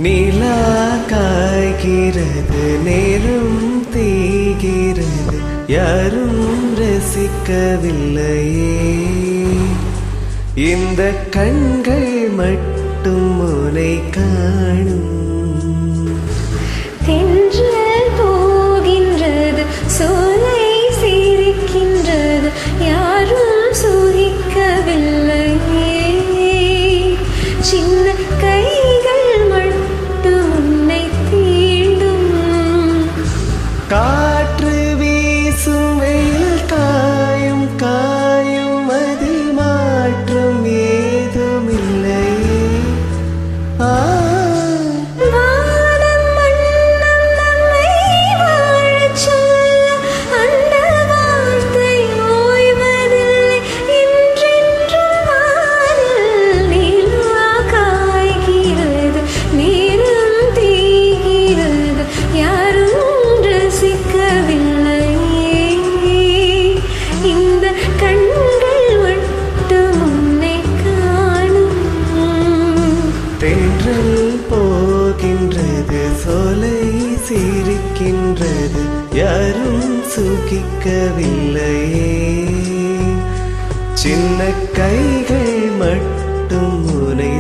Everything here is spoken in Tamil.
நிலா காய்கிறது, நேரம் தேய்கிறது, யாரும் ரசிக்கவில்லையே. இந்த கண்கள் மட்டும் உன்னை காணும். தென்றல் போகின்றது, சோலை சிரிக்கின்றது, யாரும் சுகிக்கவில்லையே. சின்ன கைகள் மட்டும் உன்னை தீண்டும். காற்று வீசும், வெயில் காயும், காயும் அதில் மாற்றம் ஏதுமில்லையே. வானம் மன்னம் நம்மை வாழச் சொல்ல, அந்த வார்த்தை ஓய்வதில்லை என்றென்றும். வானில் நிலா காய்கிறது, நேரம் தேய்கிறது, யாரும் ரசிக்கவில்லையே. இந்த கண்கள் மட்டும் உன்னை காணும். தென்றல் போகின்றது, சோலை சிரிக்கின்றது, யாரும் சுகிக்கவில்லையே. சின்ன கைகள் மட்டும் உன்னை